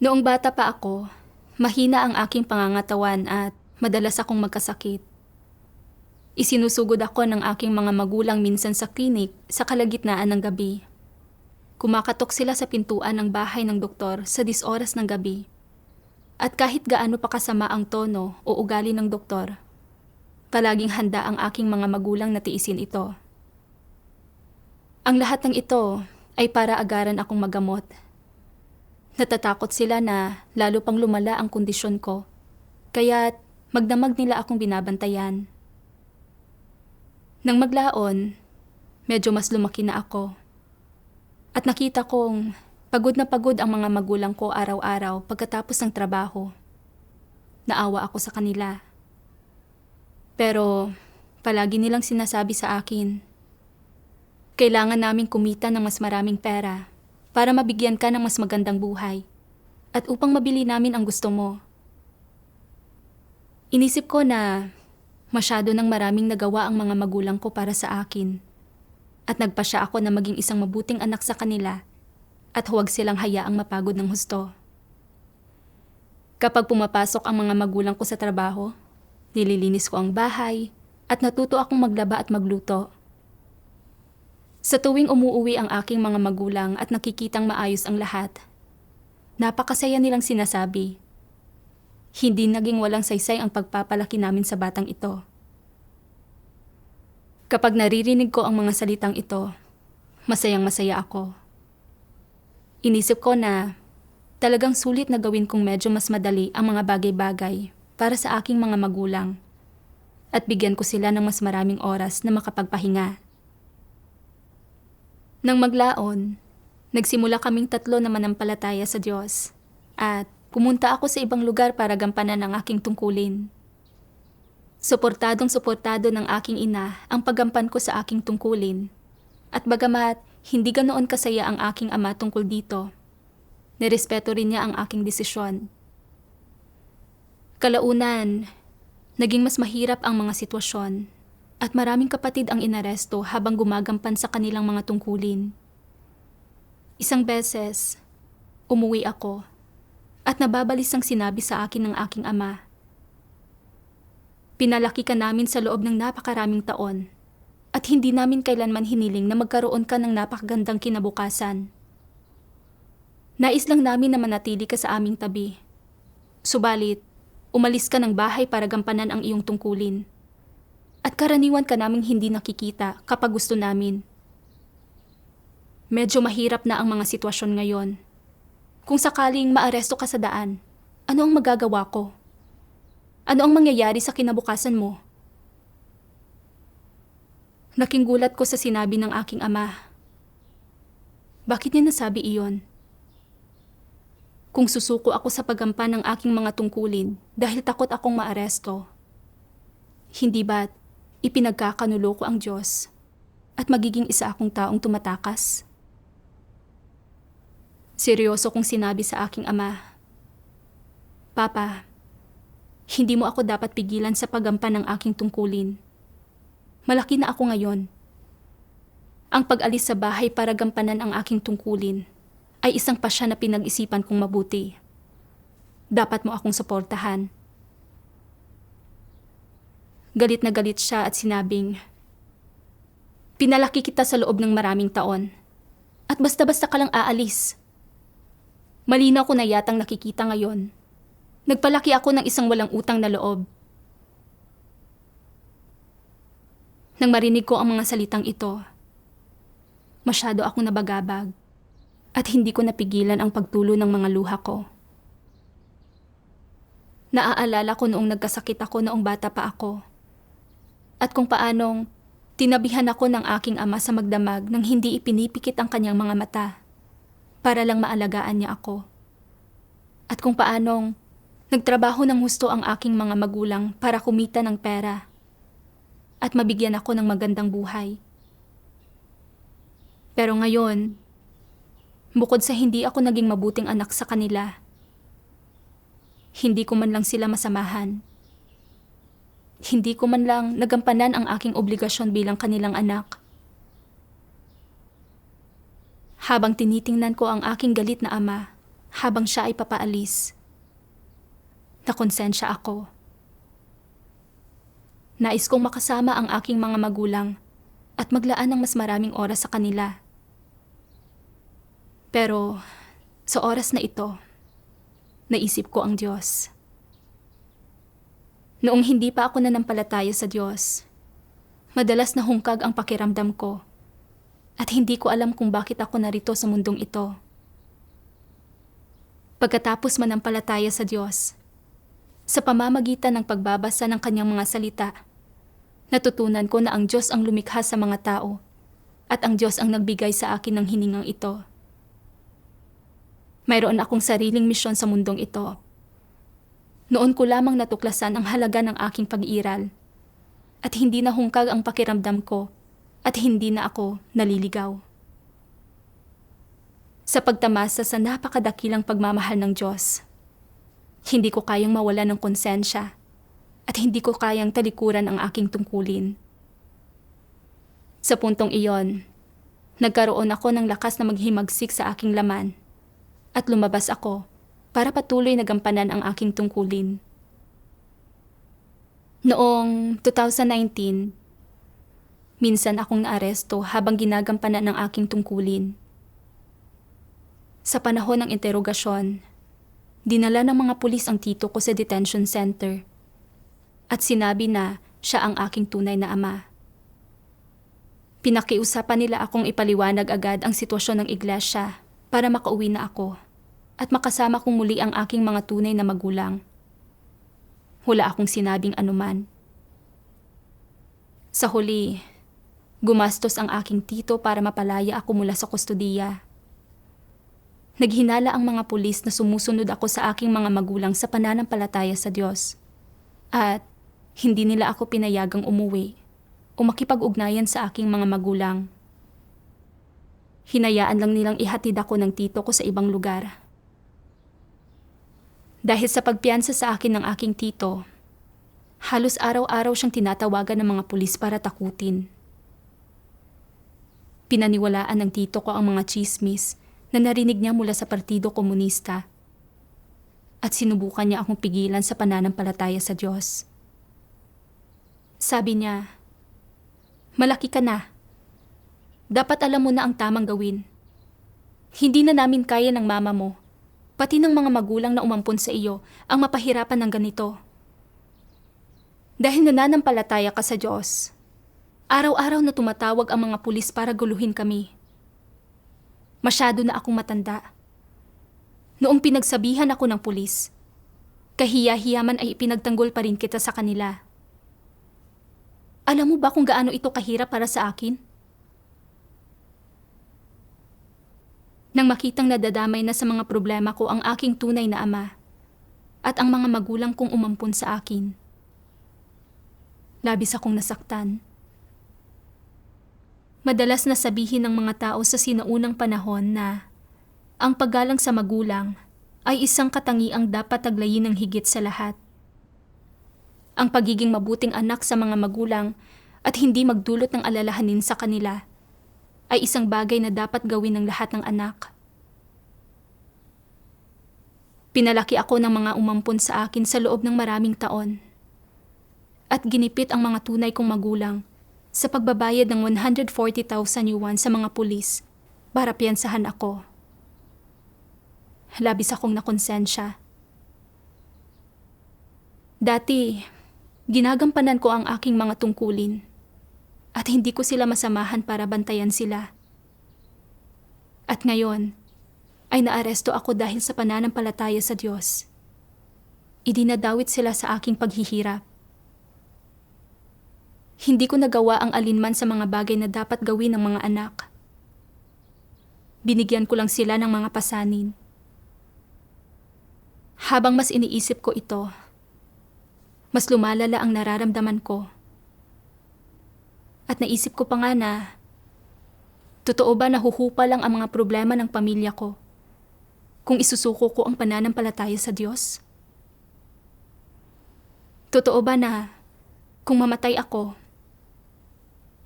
Noong bata pa ako, mahina ang aking pangangatawan at madalas akong magkasakit. Isinusugod ako ng aking mga magulang minsan sa klinik sa kalagitnaan ng gabi. Kumakatok sila sa pintuan ng bahay ng doktor sa 10 oras ng gabi. At kahit gaano pa kasama ang tono o ugali ng doktor, palaging handa ang aking mga magulang na tiisin ito. Ang lahat ng ito ay para agaran akong magamot. Natatakot sila na lalo pang lumala ang kondisyon ko, kaya't magdamag nila akong binabantayan. Nang maglaon, medyo mas lumaki na ako. At nakita kong pagod na pagod ang mga magulang ko araw-araw pagkatapos ng trabaho. Naawa ako sa kanila. Pero palagi nilang sinasabi sa akin, kailangan naming kumita ng mas maraming pera para mabigyan ka ng mas magandang buhay at upang mabili namin ang gusto mo. Inisip ko na masyado nang maraming nagawa ang mga magulang ko para sa akin at nagpasya ako na maging isang mabuting anak sa kanila at huwag silang hayaang mapagod ng husto. Kapag pumapasok ang mga magulang ko sa trabaho, nililinis ko ang bahay at natuto akong maglaba at magluto. Sa tuwing umuuwi ang aking mga magulang at nakikitang maayos ang lahat, napakasaya nilang sinasabi. Hindi naging walang saysay ang pagpapalaki namin sa batang ito. Kapag naririnig ko ang mga salitang ito, masayang masaya ako. Inisip ko na talagang sulit na gawin kong medyo mas madali ang mga bagay-bagay para sa aking mga magulang at bigyan ko sila ng mas maraming oras na makapagpahinga. Nang maglaon, nagsimula kaming 3 na manampalataya sa Diyos at pumunta ako sa ibang lugar para gampanan ang aking tungkulin. Suportadong-suportado ng aking ina ang paggampan ko sa aking tungkulin at bagamat hindi ganoon kasaya ang aking ama tungkol dito, nirespeto rin niya ang aking desisyon. Kalaunan, naging mas mahirap ang mga sitwasyon at maraming kapatid ang inaresto habang gumagampan sa kanilang mga tungkulin. Isang beses, umuwi ako at nababalis ang sinabi sa akin ng aking ama. Pinalaki ka namin sa loob ng napakaraming taon at hindi namin kailanman hiniling na magkaroon ka ng napakagandang kinabukasan. Nais lang namin na manatili ka sa aming tabi. Subalit, umalis ka ng bahay para gampanan ang iyong tungkulin. At karaniwan ka naming hindi nakikita kapag gusto namin. Medyo mahirap na ang mga sitwasyon ngayon. Kung sakaling maaresto ka sa daan, ano ang magagawa ko? Ano ang mangyayari sa kinabukasan mo? Laking gulat ko sa sinabi ng aking ama. Bakit niya nasabi iyon? Kung susuko ako sa paggampan ng aking mga tungkulin dahil takot akong maaresto, hindi ba't ipinagkakanulo ko ang Diyos at magiging isa akong taong tumatakas? Seryoso kong sinabi sa aking ama, Papa, hindi mo ako dapat pigilan sa paggampan ng aking tungkulin. Malaki na ako ngayon. Ang pag-alis sa bahay para gampanan ang aking tungkulin ay isang pasya na pinag-isipan kong mabuti. Dapat mo akong suportahan. Galit na galit siya at sinabing, pinalaki kita sa loob ng maraming taon at basta-basta ka lang aalis. Malinaw ko na yatang nakikita ngayon. Nagpalaki ako ng isang walang utang na loob. Nang marinig ko ang mga salitang ito, masyado akong nabagabag at hindi ko napigilan ang pagtulo ng mga luha ko. Naaalala ko noong nagkasakit ako noong bata pa ako. At kung paanong tinabihan ako ng aking ama sa magdamag nang hindi ipinipikit ang kanyang mga mata para lang maalagaan niya ako. At kung paanong nagtrabaho ng husto ang aking mga magulang para kumita ng pera at mabigyan ako ng magandang buhay. Pero ngayon, bukod sa hindi ako naging mabuting anak sa kanila, hindi ko man lang sila masamahan. Hindi ko man lang nagampanan ang aking obligasyon bilang kanilang anak. Habang tinitingnan ko ang aking galit na ama habang siya ay papaalis. Nakonsensya ako. Nais kong makasama ang aking mga magulang at maglaan ng mas maraming oras sa kanila. Pero sa oras na ito, naisip ko ang Diyos. Noong hindi pa ako nanampalataya sa Diyos, madalas na hungkag ang pakiramdam ko at hindi ko alam kung bakit ako narito sa mundong ito. Pagkatapos manampalataya sa Diyos, sa pamamagitan ng pagbabasa ng kanyang mga salita, natutunan ko na ang Diyos ang lumikha sa mga tao at ang Diyos ang nagbigay sa akin ng hiningang ito. Mayroon akong sariling misyon sa mundong ito. Noon ko lamang natuklasan ang halaga ng aking pag-iiral at hindi na hungkag ang pakiramdam ko at hindi na ako naliligaw. Sa pagtamasa sa napakadakilang pagmamahal ng Diyos, hindi ko kayang mawala ng konsensya at hindi ko kayang talikuran ang aking tungkulin. Sa puntong iyon, nagkaroon ako ng lakas na maghimagsik sa aking laman at lumabas ako para patuloy na gampanan ang aking tungkulin. Noong 2019, minsan akong naaresto habang ginagampanan ng aking tungkulin. Sa panahon ng interogasyon, dinala ng mga pulis ang tito ko sa detention center at sinabi na siya ang aking tunay na ama. Pinakiusapan nila akong ipaliwanag agad ang sitwasyon ng iglesia para makauwi na ako at makasama kong muli ang aking mga tunay na magulang. Wala akong sinabing anuman. Sa huli, gumastos ang aking tito para mapalaya ako mula sa kustudiya. Naghinala ang mga pulis na sumusunod ako sa aking mga magulang sa pananampalataya sa Diyos. At hindi nila ako pinayagang umuwi o makipag-ugnayan sa aking mga magulang. Hinayaan lang nilang ihatid ako ng tito ko sa ibang lugar. Dahil sa pagpiyansa sa akin ng aking tito, halos araw-araw siyang tinatawagan ng mga pulis para takutin. Pinaniwalaan ng tito ko ang mga tsismis na narinig niya mula sa Partido Komunista at sinubukan niya akong pigilan sa pananampalataya sa Diyos. Sabi niya, "Malaki ka na. Dapat alam mo na ang tamang gawin. Hindi na namin kaya ng mama mo, pati ng mga magulang na umampon sa iyo, ang mapahirapan ng ganito. Dahil nananampalataya ka sa Diyos, araw-araw na tumatawag ang mga pulis para guluhin kami. Masyado na akong matanda. Noong pinagsabihan ako ng pulis, kahiya-hiyaman ay ipinagtanggol pa rin kita sa kanila. Alam mo ba kung gaano ito kahirap para sa akin?" Nang makitang nadadamay na sa mga problema ko ang aking tunay na ama at ang mga magulang kong umampun sa akin, labis akong nasaktan. Madalas na sabihin ng mga tao sa sinaunang panahon na ang paggalang sa magulang ay isang katangiang dapat taglayin ng higit sa lahat. Ang pagiging mabuting anak sa mga magulang at hindi magdulot ng alalahanin sa kanila ay isang bagay na dapat gawin ng lahat ng anak. Pinalaki ako ng mga umampon sa akin sa loob ng maraming taon at ginipit ang mga tunay kong magulang sa pagbabayad ng 140,000 yuan sa mga pulis para piyansahan ako. Labis akong nakonsensya. Dati, ginagampanan ko ang aking mga tungkulin at hindi ko sila masamahan para bantayan sila. At ngayon, ay naaresto ako dahil sa pananampalataya sa Diyos. Idinadawit sila sa aking paghihirap. Hindi ko nagawa ang alinman sa mga bagay na dapat gawin ng mga anak. Binigyan ko lang sila ng mga pasanin. Habang mas iniisip ko ito, mas lumalala ang nararamdaman ko. At naisip ko pa nga na, totoo ba nahuhupa lang ang mga problema ng pamilya ko kung isusuko ko ang pananampalataya sa Diyos? Totoo ba na kung mamatay ako,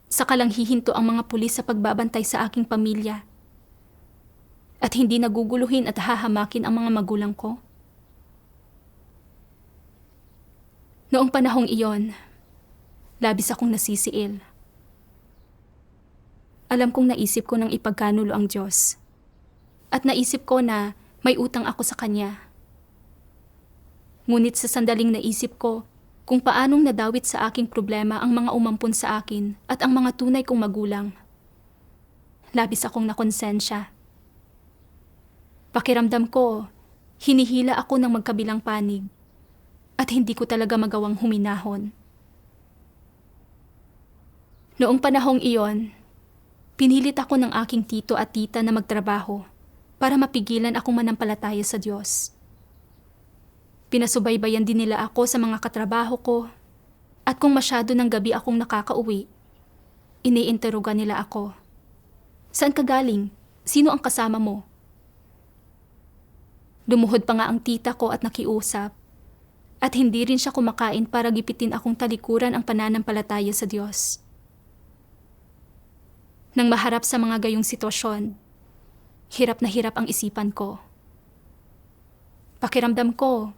saka lang hihinto ang mga pulis sa pagbabantay sa aking pamilya at hindi naguguluhin at hahamakin ang mga magulang ko? Noong panahong iyon, labis akong nasisiil. Alam kong naisip ko ng ipagkanulo ang Diyos. At naisip ko na may utang ako sa Kanya. Ngunit sa sandaling naisip ko kung paanong nadawit sa aking problema ang mga umampun sa akin at ang mga tunay kong magulang. Labis akong nakonsensya. Pakiramdam ko, hinihila ako ng magkabilang panig at hindi ko talaga magawang huminahon. Noong panahong iyon, pinilit ako ng aking tito at tita na magtrabaho para mapigilan akong manampalataya sa Diyos. Pinasubaybayan din nila ako sa mga katrabaho ko at kung masyado ng gabi akong nakakauwi, iniinteroga nila ako. Saan ka galing? Sino ang kasama mo? Lumuhod pa nga ang tita ko at nakiusap at hindi rin siya kumakain para gipitin akong talikuran ang pananampalataya sa Diyos. Nang maharap sa mga gayong sitwasyon, hirap na hirap ang isipan ko. Pakiramdam ko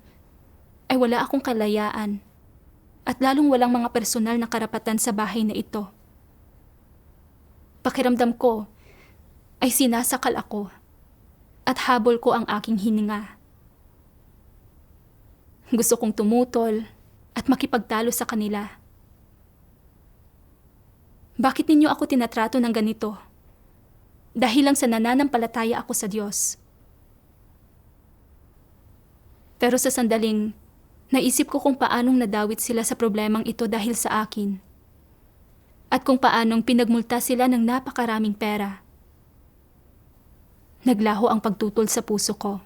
ay wala akong kalayaan at lalong walang mga personal na karapatan sa bahay na ito. Pakiramdam ko ay sinasakal ako at habol ko ang aking hininga. Gusto kong tumutol at makipagtalo sa kanila. Bakit ninyo ako tinatrato ng ganito? Dahil lang sa nananampalataya ako sa Diyos. Pero sa sandaling, naisip ko kung paanong nadawit sila sa problemang ito dahil sa akin. At kung paanong pinagmulta sila ng napakaraming pera. Naglaho ang pagtutol sa puso ko.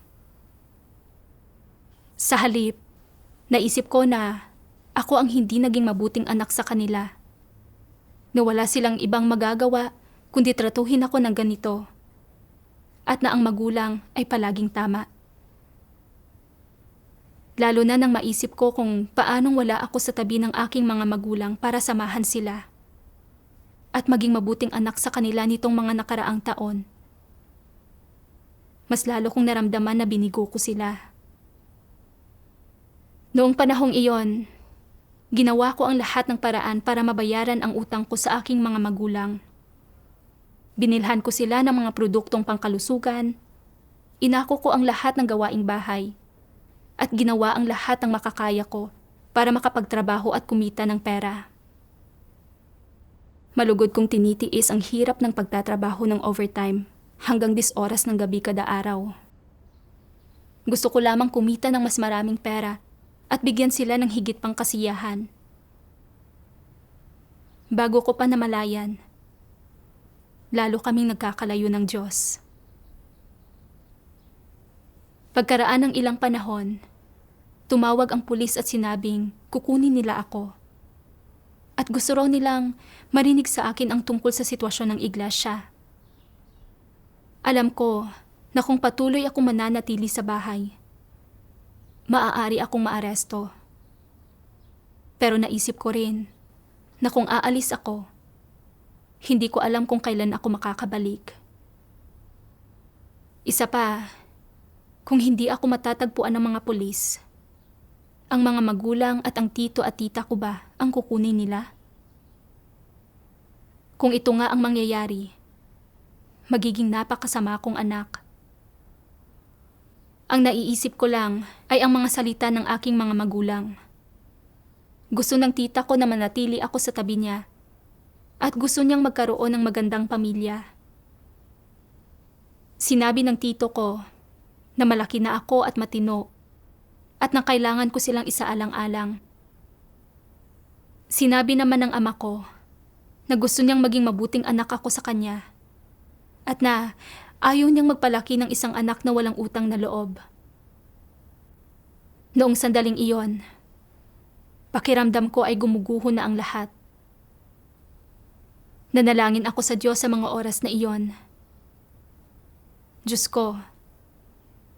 Sa halip, naisip ko na ako ang hindi naging mabuting anak sa kanila. Na wala silang ibang magagawa kundi tratuhin ako ng ganito. At na ang magulang ay palaging tama. Lalo na nang maisip ko kung paanong wala ako sa tabi ng aking mga magulang para samahan sila. At maging mabuting anak sa kanila nitong mga nakaraang taon. Mas lalo kong naramdaman na binigo ko sila. Noong panahong iyon, ginawa ko ang lahat ng paraan para mabayaran ang utang ko sa aking mga magulang. Binilhan ko sila ng mga produktong pangkalusugan, inako ko ang lahat ng gawaing bahay, at ginawa ang lahat ng makakaya ko para makapagtrabaho at kumita ng pera. Malugod kong tinitiis ang hirap ng pagtatrabaho ng overtime hanggang 10 oras ng gabi kada araw. Gusto ko lamang kumita ng mas maraming pera at bigyan sila ng higit pang kasiyahan. Bago ko pa namalayan, lalo kaming nagkakalayo ng Diyos. Pagkaraan ng ilang panahon, tumawag ang pulis at sinabing kukunin nila ako. At gusto raw nilang marinig sa akin ang tungkol sa sitwasyon ng iglesia. Alam ko na kung patuloy akong mananatili sa bahay, maaari akong maaresto. Pero naisip ko rin na kung aalis ako, hindi ko alam kung kailan ako makakabalik. Isa pa, kung hindi ako matatagpuan ng mga pulis, ang mga magulang at ang tito at tita ko ba ang kukunin nila? Kung ito nga ang mangyayari, magiging napakasama kong anak. Ang naiisip ko lang ay ang mga salita ng aking mga magulang. Gusto ng tita ko na manatili ako sa tabi niya at gusto niyang magkaroon ng magandang pamilya. Sinabi ng tito ko na malaki na ako at matino at na kailangan ko silang isaalang-alang. Sinabi naman ng ama ko na gusto niyang maging mabuting anak ako sa kanya at na ayaw niyang magpalaki ng isang anak na walang utang na loob. Noong sandaling iyon, pakiramdam ko ay gumuguho na ang lahat. Nanalangin ako sa Diyos sa mga oras na iyon. Diyos ko,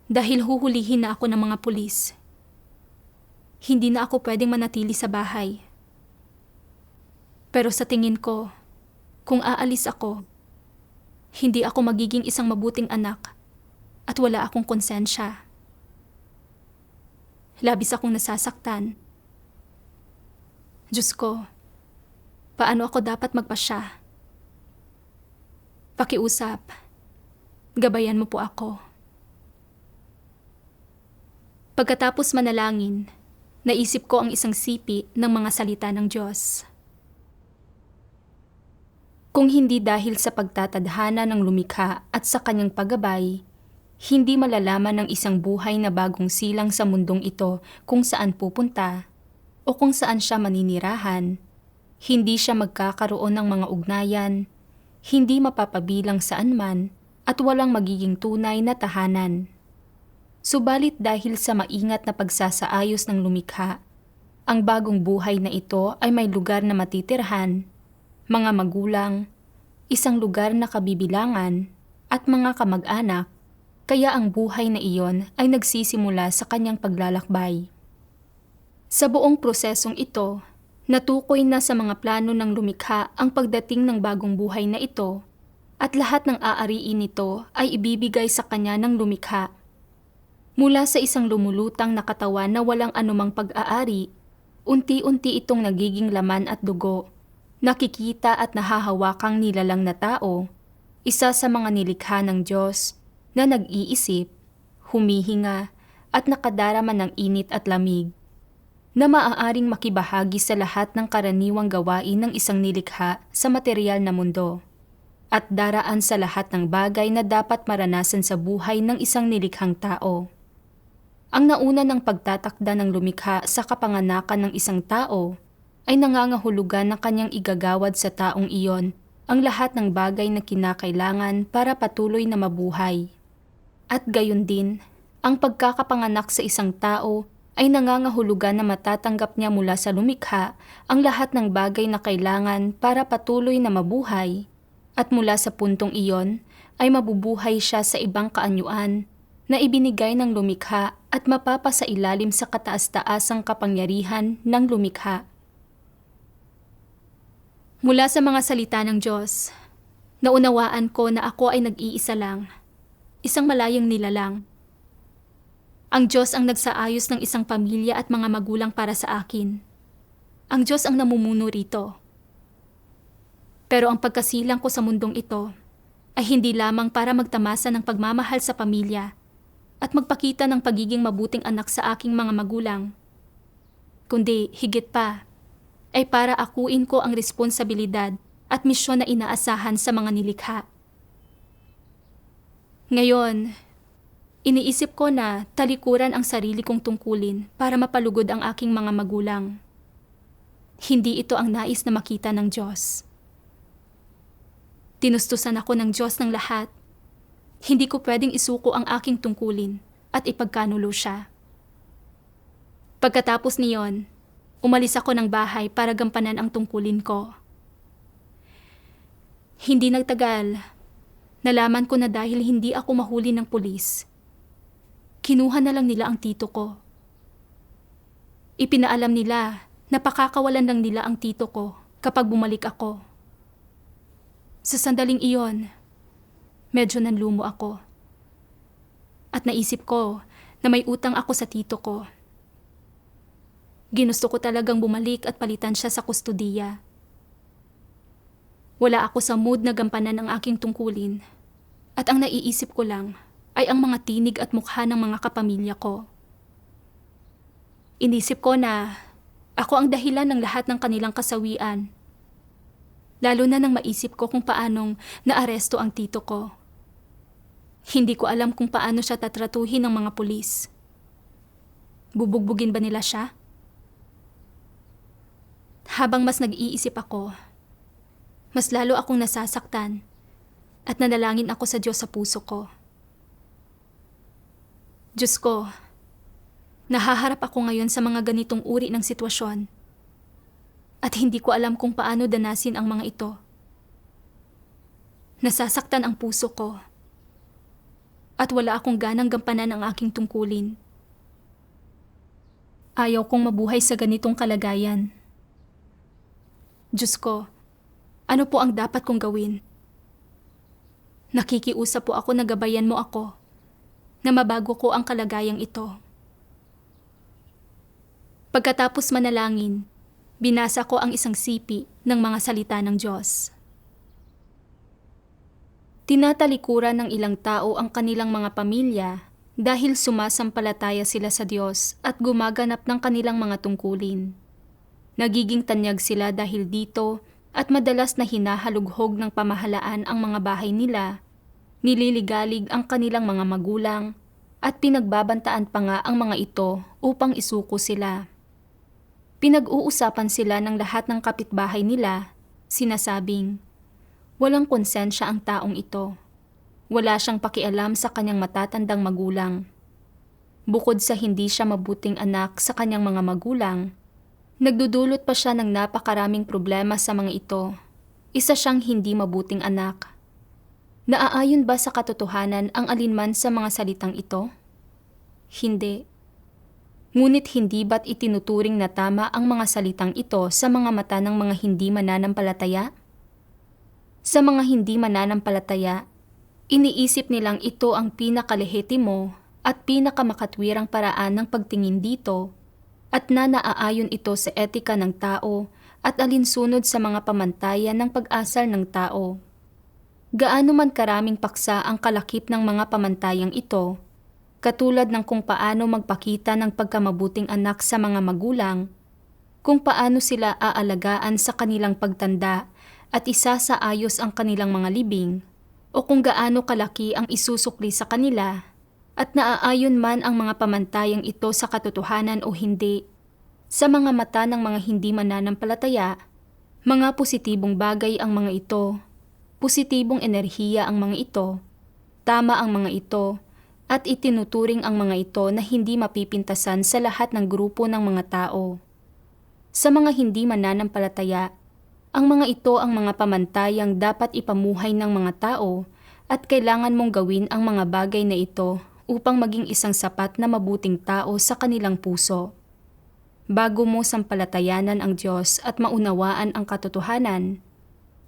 dahil huhulihin na ako ng mga pulis, hindi na ako pwedeng manatili sa bahay. Pero sa tingin ko, kung aalis ako, hindi ako magiging isang mabuting anak at wala akong konsensya. Labis akong nasasaktan. Diyos ko, paano ako dapat magpasya? Pakiusap, gabayan mo po ako. Pagkatapos manalangin, naisip ko ang isang sipi ng mga salita ng Diyos. Kung hindi dahil sa pagtatadhana ng lumikha at sa kanyang paggabay, hindi malalaman ng isang buhay na bagong silang sa mundong ito kung saan pupunta o kung saan siya maninirahan. Hindi siya magkakaroon ng mga ugnayan, hindi mapapabilang saan man at walang magiging tunay na tahanan. Subalit dahil sa maingat na pagsasaayos ng lumikha, ang bagong buhay na ito ay may lugar na matitirhan, mga magulang, isang lugar na kabibilangan, at mga kamag-anak, kaya ang buhay na iyon ay nagsisimula sa kanyang paglalakbay. Sa buong prosesong ito, natukoy na sa mga plano ng lumikha ang pagdating ng bagong buhay na ito, at lahat ng aariin nito ay ibibigay sa kanya ng lumikha. Mula sa isang lumulutang na katawan na walang anumang pag-aari, unti-unti itong nagiging laman at dugo, nakikita at nahahawakang nilalang na tao, isa sa mga nilikha ng Diyos na nag-iisip, humihinga at nakadarama ng init at lamig, na maaaring makibahagi sa lahat ng karaniwang gawain ng isang nilikha sa material na mundo, at daraan sa lahat ng bagay na dapat maranasan sa buhay ng isang nilikhang tao. Ang nauna ng pagtatakda ng lumikha sa kapanganakan ng isang tao ay nangangahulugan ng kanyang igagawad sa taong iyon ang lahat ng bagay na kinakailangan para patuloy na mabuhay. At gayon din, ang pagkakapanganak sa isang tao ay nangangahulugan na matatanggap niya mula sa lumikha ang lahat ng bagay na kailangan para patuloy na mabuhay, at mula sa puntong iyon ay mabubuhay siya sa ibang kaanyuan na ibinigay ng lumikha at mapapasailalim sa kataas-taasang kapangyarihan ng lumikha. Mula sa mga salita ng Diyos, naunawaan ko na ako ay nag-iisa lang, isang malayang nilalang. Ang Diyos ang nagsaayos ng isang pamilya at mga magulang para sa akin. Ang Diyos ang namumuno rito. Pero ang pagkasilang ko sa mundong ito ay hindi lamang para magtamasa ng pagmamahal sa pamilya at magpakita ng pagiging mabuting anak sa aking mga magulang, kundi higit pa ay para akuin ko ang responsibilidad at misyon na inaasahan sa mga nilikha. Ngayon, iniisip ko na talikuran ang sarili kong tungkulin para mapalugod ang aking mga magulang. Hindi ito ang nais na makita ng Diyos. Tinustusan ako ng Diyos ng lahat. Hindi ko pwedeng isuko ang aking tungkulin at ipagkanulo siya. Pagkatapos niyon, umalis ako ng bahay para gampanan ang tungkulin ko. Hindi nagtagal, nalaman ko na dahil hindi ako mahuli ng pulis, kinuha na lang nila ang tito ko. Ipinaalam nila na pakakawalan lang nila ang tito ko kapag bumalik ako. Sa sandaling iyon, medyo nanlumo ako. At naisip ko na may utang ako sa tito ko. Ginusto ko talagang bumalik at palitan siya sa kustudiya. Wala ako sa mood na gampanan ang aking tungkulin. At ang naiisip ko lang ay ang mga tinig at mukha ng mga kapamilya ko. Inisip ko na ako ang dahilan ng lahat ng kanilang kasawian. Lalo na nang maisip ko kung paanong naaresto ang tito ko. Hindi ko alam kung paano siya tatratuhin ng mga pulis. Bubugbugin ba nila siya? Habang mas nag-iisip ako, mas lalo akong nasasaktan at nanalangin ako sa Diyos sa puso ko. Diyos ko, nahaharap ako ngayon sa mga ganitong uri ng sitwasyon at hindi ko alam kung paano danasin ang mga ito. Nasasaktan ang puso ko at wala akong ganang gampanan ang aking tungkulin. Ayaw kong mabuhay sa ganitong kalagayan. Diyos ko, ano po ang dapat kong gawin? Nakikiusap po ako na gabayan mo ako na mabago ko ang kalagayang ito. Pagkatapos manalangin, binasa ko ang isang sipi ng mga salita ng Diyos. Tinatalikuran ng ilang tao ang kanilang mga pamilya dahil sumasampalataya sila sa Diyos at gumaganap ng kanilang mga tungkulin. Nagiging tanyag sila dahil dito at madalas na hinahalughog ng pamahalaan ang mga bahay nila, nililigalig ang kanilang mga magulang, at pinagbabantaan pa nga ang mga ito upang isuko sila. Pinag-uusapan sila ng lahat ng kapitbahay nila, sinasabing, walang konsensya ang taong ito. Wala siyang pakialam sa kanyang matatandang magulang. Bukod sa hindi siya mabuting anak sa kanyang mga magulang, nagdudulot pa siya ng napakaraming problema sa mga ito. Isa siyang hindi mabuting anak. Naaayon ba sa katotohanan ang alinman sa mga salitang ito? Hindi. Ngunit hindi ba't itinuturing na tama ang mga salitang ito sa mga mata ng mga hindi mananampalataya? Sa mga hindi mananampalataya, iniisip nilang ito ang pinakalehitimo at pinakamakatwirang paraan ng pagtingin dito at naaayon ito sa etika ng tao at alinsunod sa mga pamantayan ng pag-asal ng tao. Gaano man karaming paksa ang kalakip ng mga pamantayang ito, katulad ng kung paano magpakita ng pagkamabuting anak sa mga magulang, kung paano sila aalagaan sa kanilang pagtanda at isasaayos ang kanilang mga libing, o kung gaano kalaki ang isusukli sa kanila, at naaayon man ang mga pamantayang ito sa katotohanan o hindi, sa mga mata ng mga hindi mananampalataya, mga positibong bagay ang mga ito, positibong enerhiya ang mga ito, tama ang mga ito, at itinuturing ang mga ito na hindi mapipintasan sa lahat ng grupo ng mga tao. Sa mga hindi mananampalataya, ang mga ito ang mga pamantayang dapat ipamuhay ng mga tao at kailangan mong gawin ang mga bagay na ito upang maging isang sapat na mabuting tao sa kanilang puso. Bago mo sampalatayanan ang Diyos at maunawaan ang katotohanan,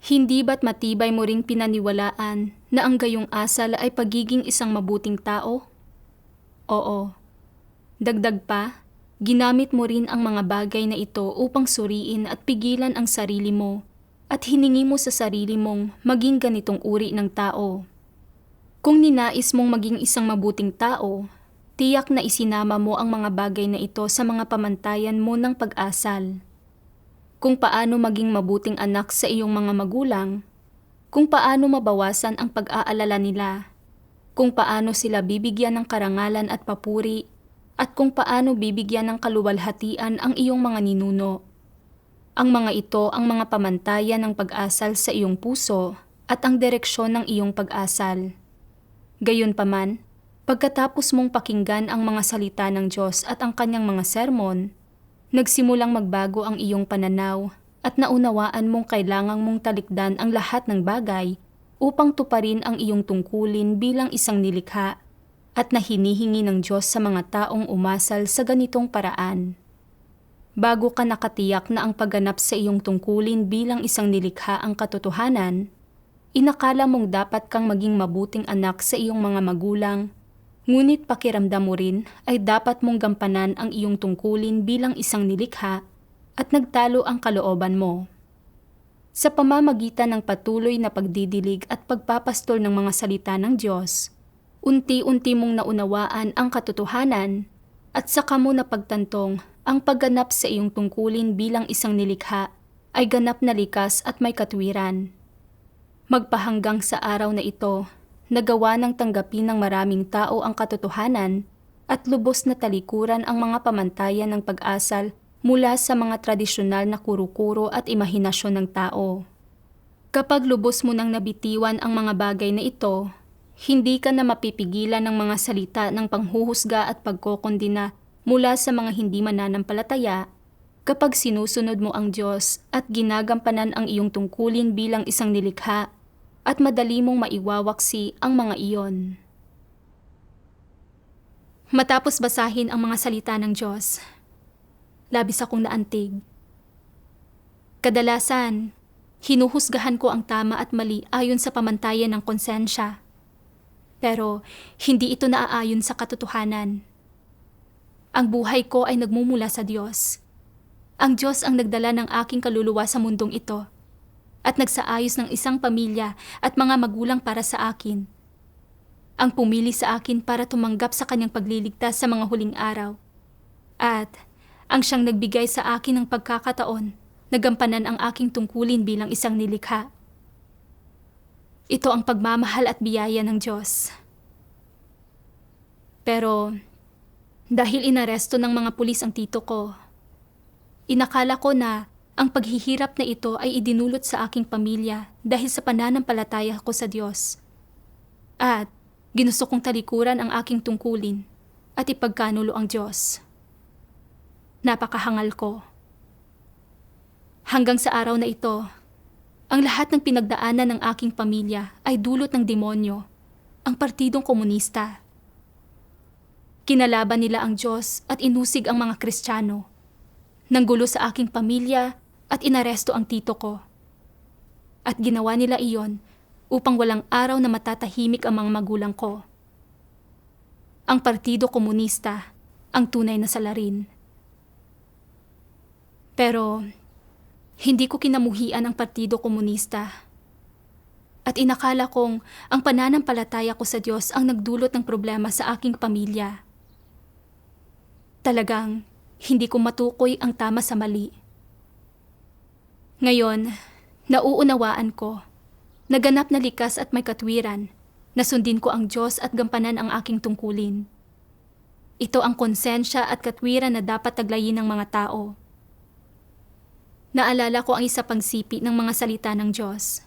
hindi ba't matibay mo ring pinaniwalaan na ang gayong asal ay pagiging isang mabuting tao? Oo. Dagdag pa, ginamit mo rin ang mga bagay na ito upang suriin at pigilan ang sarili mo at hiningi mo sa sarili mong maging ganitong uri ng tao. Kung ninais mong maging isang mabuting tao, tiyak na isinama mo ang mga bagay na ito sa mga pamantayan mo ng pag-asal. Kung paano maging mabuting anak sa iyong mga magulang, kung paano mabawasan ang pag-aalala nila, kung paano sila bibigyan ng karangalan at papuri, at kung paano bibigyan ng kaluwalhatian ang iyong mga ninuno. Ang mga ito ang mga pamantayan ng pag-asal sa iyong puso at ang direksyon ng iyong pag-asal. Gayunpaman, pagkatapos mong pakinggan ang mga salita ng Diyos at ang kanyang mga sermon, nagsimulang magbago ang iyong pananaw at naunawaan mong kailangang mong talikdan ang lahat ng bagay upang tuparin ang iyong tungkulin bilang isang nilikha at na hinihingi ng Diyos sa mga taong umasal sa ganitong paraan. Bago ka nakatiyak na ang pagganap sa iyong tungkulin bilang isang nilikha ang katotohanan, inakala mong dapat kang maging mabuting anak sa iyong mga magulang, ngunit pakiramdam mo rin ay dapat mong gampanan ang iyong tungkulin bilang isang nilikha at nagtalo ang kalooban mo. Sa pamamagitan ng patuloy na pagdidilig at pagpapastol ng mga salita ng Diyos, unti-unti mong naunawaan ang katotohanan at saka mo napagtantong ang pagganap sa iyong tungkulin bilang isang nilikha ay ganap na likas at may katwiran. Magpahanggang sa araw na ito, nagawa ng tanggapin ng maraming tao ang katotohanan at lubos na talikuran ang mga pamantayan ng pag-asal mula sa mga tradisyonal na kuro-kuro at imahinasyon ng tao. Kapag lubos mo nang nabitiwan ang mga bagay na ito, hindi ka na mapipigilan ng mga salita ng panghuhusga at pagkokondina mula sa mga hindi mananampalataya kapag sinusunod mo ang Diyos at ginagampanan ang iyong tungkulin bilang isang nilikha at madali mong maiwawaksi ang mga iyon. Matapos basahin ang mga salita ng Diyos, labis akong naantig. Kadalasan, hinuhusgahan ko ang tama at mali ayon sa pamantayan ng konsensya. Pero hindi ito naaayon sa katotohanan. Ang buhay ko ay nagmumula sa Diyos. Ang Diyos ang nagdala ng aking kaluluwa sa mundong ito at nagsaayos ng isang pamilya at mga magulang para sa akin. Ang pumili sa akin para tumanggap sa kanyang pagliligtas sa mga huling araw. At ang siyang nagbigay sa akin ng pagkakataon na gampanan ang aking tungkulin bilang isang nilikha. Ito ang pagmamahal at biyaya ng Diyos. Pero dahil inaresto ng mga pulis ang tito ko, inakala ko na ang paghihirap na ito ay idinulot sa aking pamilya dahil sa pananampalataya ko sa Diyos. At ginusto kong talikuran ang aking tungkulin at ipagkanulo ang Diyos. Napakahangal ko. Hanggang sa araw na ito, ang lahat ng pinagdaanan ng aking pamilya ay dulot ng demonyo, ang Partidong Komunista. Kinalaban nila ang Diyos at inusig ang mga Kristiyano. Nanggulo sa aking pamilya at inaresto ang tito ko. At ginawa nila iyon upang walang araw na matatahimik ang mga magulang ko. Ang Partido Komunista ang tunay na salarin. Pero hindi ko kinamuhian ang Partido Komunista. At inakala kong ang pananampalataya ko sa Diyos ang nagdulot ng problema sa aking pamilya. Talagang hindi ko matukoy ang tama sa mali. Ngayon, nauunawaan ko, naganap na likas at may katwiran, na sundin ko ang Diyos at gampanan ang aking tungkulin. Ito ang konsensya at katwiran na dapat taglayin ng mga tao. Naalala ko ang isa pang sipi ng mga salita ng Diyos.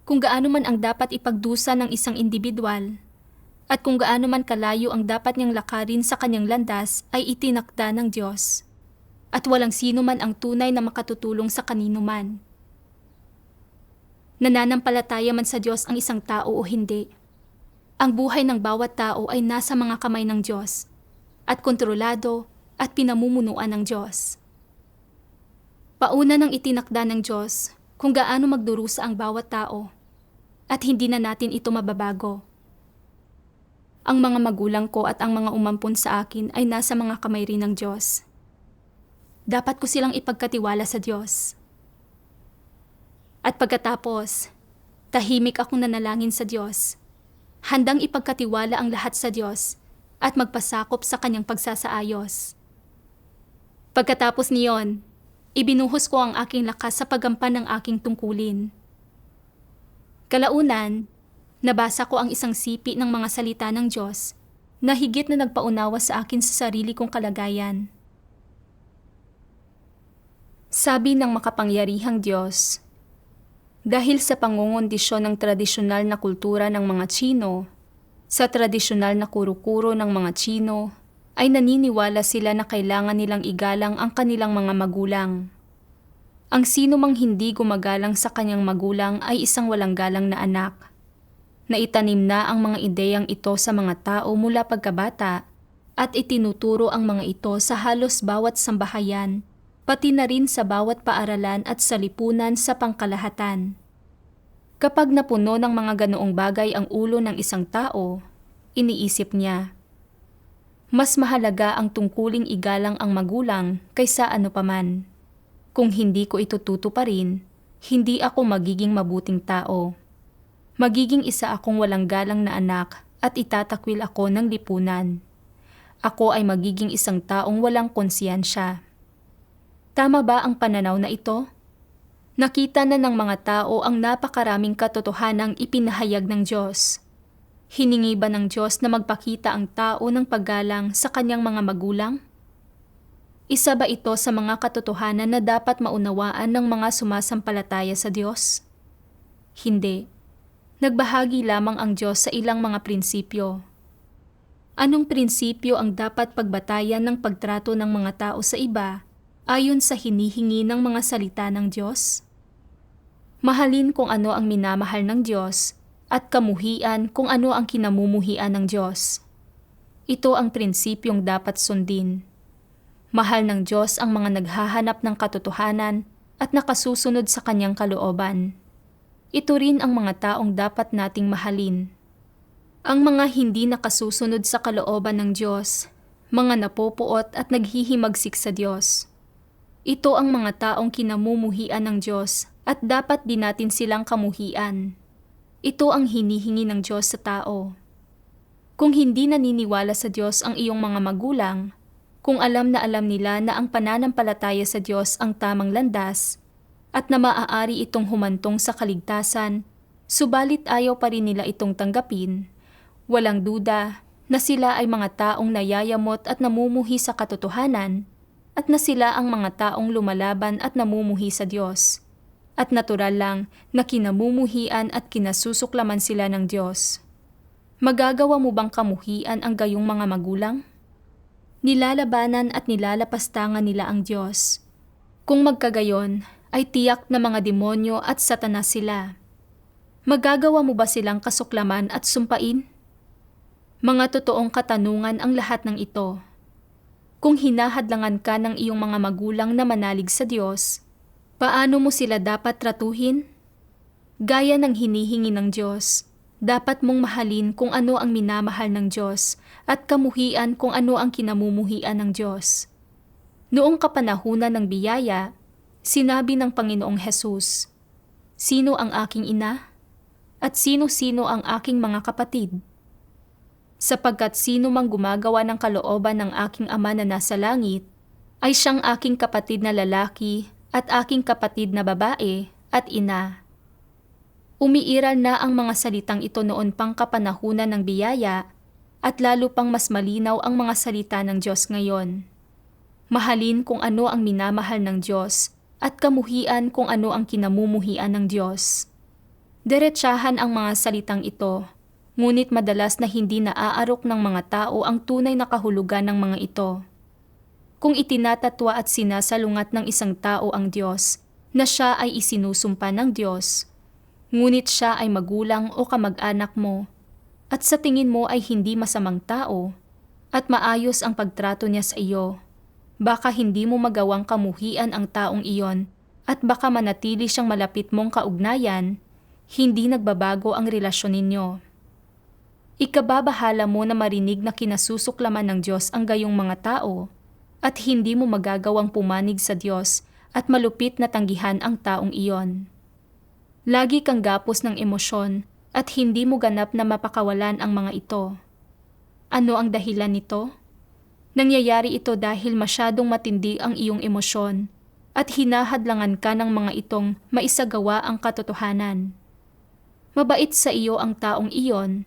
Kung gaano man ang dapat ipagdusa ng isang individual, at kung gaano man kalayo ang dapat niyang lakarin sa kanyang landas ay itinakda ng Diyos, at walang sino man ang tunay na makatutulong sa kanino man. Nananampalataya man sa Diyos ang isang tao o hindi, ang buhay ng bawat tao ay nasa mga kamay ng Diyos, at kontrolado at pinamumunuan ng Diyos. Pauna nang itinakda ng Diyos kung gaano magdurusa ang bawat tao, at hindi na natin ito mababago. Ang mga magulang ko at ang mga umampon sa akin ay nasa mga kamay rin ng Diyos. Dapat ko silang ipagkatiwala sa Diyos. At pagkatapos, tahimik akong nanalangin sa Diyos, handang ipagkatiwala ang lahat sa Diyos at magpasakop sa kanyang pagsasaayos. Pagkatapos niyon, ibinuhos ko ang aking lakas sa paggampan ng aking tungkulin. Kalaunan, nabasa ko ang isang sipi ng mga salita ng Diyos na higit na nagpaunawa sa akin sa sarili kong kalagayan. Sabi ng makapangyarihang Diyos, dahil sa pangungondisyon ng tradisyonal na kultura ng mga Tsino, sa tradisyonal na kuro-kuro ng mga Tsino, ay naniniwala sila na kailangan nilang igalang ang kanilang mga magulang. Ang sino mang hindi gumagalang sa kanyang magulang ay isang walang galang na anak. Naitanim na ang mga ideyang ito sa mga tao mula pagkabata at itinuturo ang mga ito sa halos bawat sambahayan, pati na rin sa bawat paaralan at sa lipunan sa pangkalahatan. Kapag napuno ng mga ganoong bagay ang ulo ng isang tao, iniisip niya, mas mahalaga ang tungkuling igalang ang magulang kaysa ano paman. Kung hindi ko ito tutuparin, hindi ako magiging mabuting tao. Magiging isa akong walang galang na anak at itatakwil ako ng lipunan. Ako ay magiging isang taong walang konsyensya. Tama ba ang pananaw na ito? Nakita na ng mga tao ang napakaraming katotohanang ipinahayag ng Diyos. Hiningi ba ng Diyos na magpakita ang tao ng paggalang sa kanyang mga magulang? Isa ba ito sa mga katotohanan na dapat maunawaan ng mga sumasampalataya sa Diyos? Hindi. Nagbahagi lamang ang Diyos sa ilang mga prinsipyo. Anong prinsipyo ang dapat pagbatayan ng pagtrato ng mga tao sa iba ayon sa hinihingi ng mga salita ng Diyos? Mahalin kung ano ang minamahal ng Diyos at kamuhian kung ano ang kinamumuhian ng Diyos. Ito ang prinsipyong dapat sundin. Mahal ng Diyos ang mga naghahanap ng katotohanan at nakasusunod sa kanyang kalooban. Ito rin ang mga taong dapat nating mahalin. Ang mga hindi nakasusunod sa kalooban ng Diyos, mga napopuot at naghihimagsik sa Diyos. Ito ang mga taong kinamumuhian ng Diyos at dapat din natin silang kamuhian. Ito ang hinihingi ng Diyos sa tao. Kung hindi naniniwala sa Diyos ang iyong mga magulang, kung alam na alam nila na ang pananampalataya sa Diyos ang tamang landas, at na maaari itong humantong sa kaligtasan, subalit ayaw pa rin nila itong tanggapin, walang duda na sila ay mga taong nayayamot at namumuhi sa katotohanan at na sila ang mga taong lumalaban at namumuhi sa Diyos. At natural lang na kinamumuhian at kinasusuklaman sila ng Diyos. Magagawa mo bang kamuhian ang gayong mga magulang? Nilalabanan at nilalapastangan nila ang Diyos. Kung magkagayon, ay tiyak na mga demonyo at satanas sila. Magagawa mo ba silang kasuklaman at sumpain? Mga totoong katanungan ang lahat ng ito. Kung hinahadlangan ka ng iyong mga magulang na manalig sa Diyos, paano mo sila dapat tratuhin? Gaya ng hinihingi ng Diyos, dapat mong mahalin kung ano ang minamahal ng Diyos at kamuhian kung ano ang kinamumuhian ng Diyos. Noong kapanahunan ng biyaya, sinabi ng Panginoong Hesus, "Sino ang aking ina? At sino-sino ang aking mga kapatid? Sapagkat sino mang gumagawa ng kalooban ng aking Ama na nasa langit, ay siyang aking kapatid na lalaki at aking kapatid na babae at ina." Umiiral na ang mga salitang ito noon pang kapanahunan ng biyaya at lalo pang mas malinaw ang mga salita ng Diyos ngayon. Mahalin kung ano ang minamahal ng Diyos at kamuhian kung ano ang kinamumuhian ng Diyos. Diretsahan ang mga salitang ito, ngunit madalas na hindi naaarok ng mga tao ang tunay na kahulugan ng mga ito. Kung itinatatwa at sinasalungat ng isang tao ang Diyos, na siya ay isinusumpa ng Diyos, ngunit siya ay magulang o kamag-anak mo, at sa tingin mo ay hindi masamang tao, at maayos ang pagtrato niya sa iyo, baka hindi mo magawang kamuhian ang taong iyon, at baka manatili siyang malapit mong kaugnayan, hindi nagbabago ang relasyon ninyo. Ikababahala mo na marinig na kinasusuklaman ng Diyos ang gayong mga tao at hindi mo magagawang pumanig sa Diyos at malupit na tanggihan ang taong iyon. Lagi kang gapos ng emosyon at hindi mo ganap na mapakawalan ang mga ito. Ano ang dahilan nito? Nangyayari ito dahil masyadong matindi ang iyong emosyon at hinahadlangan ka ng mga itong maisagawa ang katotohanan. Mabait sa iyo ang taong iyon,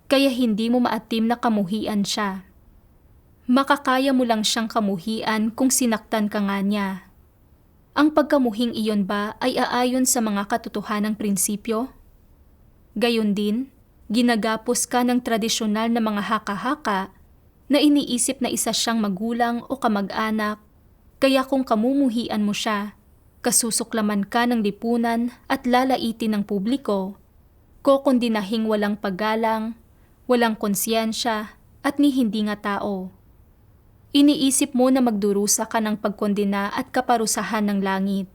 kaya hindi mo maatim na kamuhian siya. Makakaya mo lang siyang kamuhian kung sinaktan ka nga niya. Ang pagkamuhing iyon ba ay aayon sa mga katotohanang prinsipyo? Gayon din, ginagapos ka ng tradisyonal na mga haka-haka na iniisip na isa siyang magulang o kamag-anak, kaya kung kamumuhian mo siya, kasusuklaman ka ng lipunan at lalaitin ng publiko, kokondinahing walang paggalang, walang konsyensya at ni hindi nga tao. Iniisip mo na magdurusa ka ng pagkondena at kaparusahan ng langit.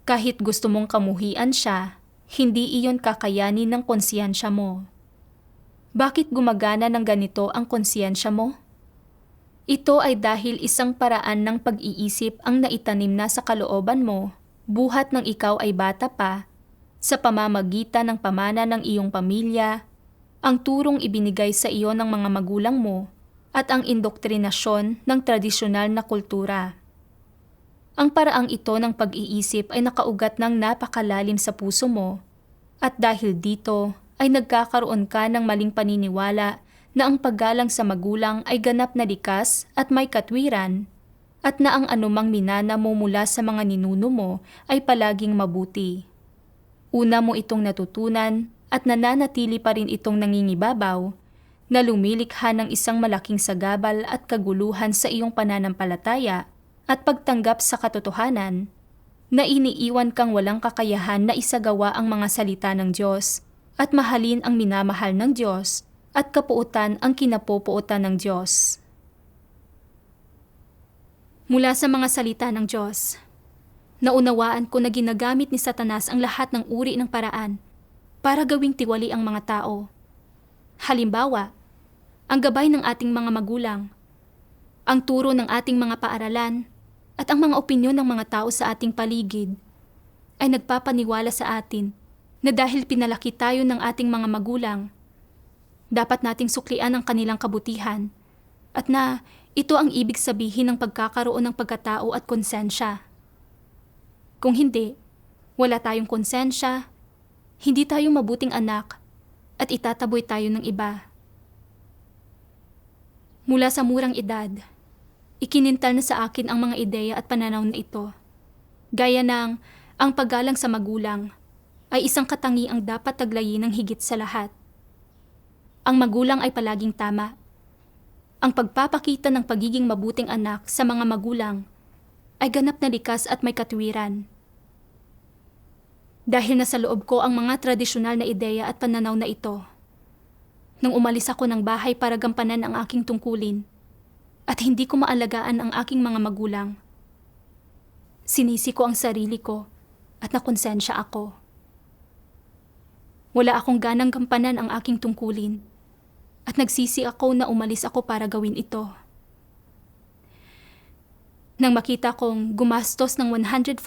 Kahit gusto mong kamuhian siya, hindi iyon kakayanin ng konsyensya mo. Bakit gumagana ng ganito ang konsyensya mo? Ito ay dahil isang paraan ng pag-iisip ang naitanim na sa kalooban mo, buhat ng ikaw ay bata pa, sa pamamagitan ng pamana ng iyong pamilya, ang turong ibinigay sa iyo ng mga magulang mo, at ang indoktrinasyon ng tradisyonal na kultura. Ang paraang ito ng pag-iisip ay nakaugat ng napakalalim sa puso mo, at dahil dito ay nagkakaroon ka ng maling paniniwala na ang paggalang sa magulang ay ganap na likas at may katwiran, at na ang anumang minana mo mula sa mga ninuno mo ay palaging mabuti. Una mo itong natutunan at nananatili pa rin itong nangingibabaw, na lumilikha ng isang malaking sagabal at kaguluhan sa iyong pananampalataya at pagtanggap sa katotohanan, na iniiwan kang walang kakayahan na isagawa ang mga salita ng Diyos at mahalin ang minamahal ng Diyos at kapuutan ang kinapupuutan ng Diyos. Mula sa mga salita ng Diyos, naunawaan ko na ginagamit ni Satanas ang lahat ng uri ng paraan para gawing tiwali ang mga tao. Halimbawa, ang gabay ng ating mga magulang, ang turo ng ating mga paaralan, at ang mga opinyon ng mga tao sa ating paligid ay nagpapaniwala sa atin na dahil pinalaki tayo ng ating mga magulang, dapat nating suklian ang kanilang kabutihan at na ito ang ibig sabihin ng pagkakaroon ng pagkatao at konsensya. Kung hindi, wala tayong konsensya, hindi tayo mabuting anak, at itataboy tayo ng iba. Mula sa murang edad, ikinintal na sa akin ang mga ideya at pananaw na ito. Gaya ng ang paggalang sa magulang ay isang katangiang dapat taglayin ng higit sa lahat. Ang magulang ay palaging tama. Ang pagpapakita ng pagiging mabuting anak sa mga magulang ay ganap na likas at may katuwiran. Dahil nasa loob ko ang mga tradisyonal na ideya at pananaw na ito, nang umalis ako ng bahay para gampanan ang aking tungkulin at hindi ko maalagaan ang aking mga magulang, sinisi ko ang sarili ko at nakonsensya ako. Wala akong ganang gampanan ang aking tungkulin at nagsisi ako na umalis ako para gawin ito. Nang makita kong gumastos ng 140,000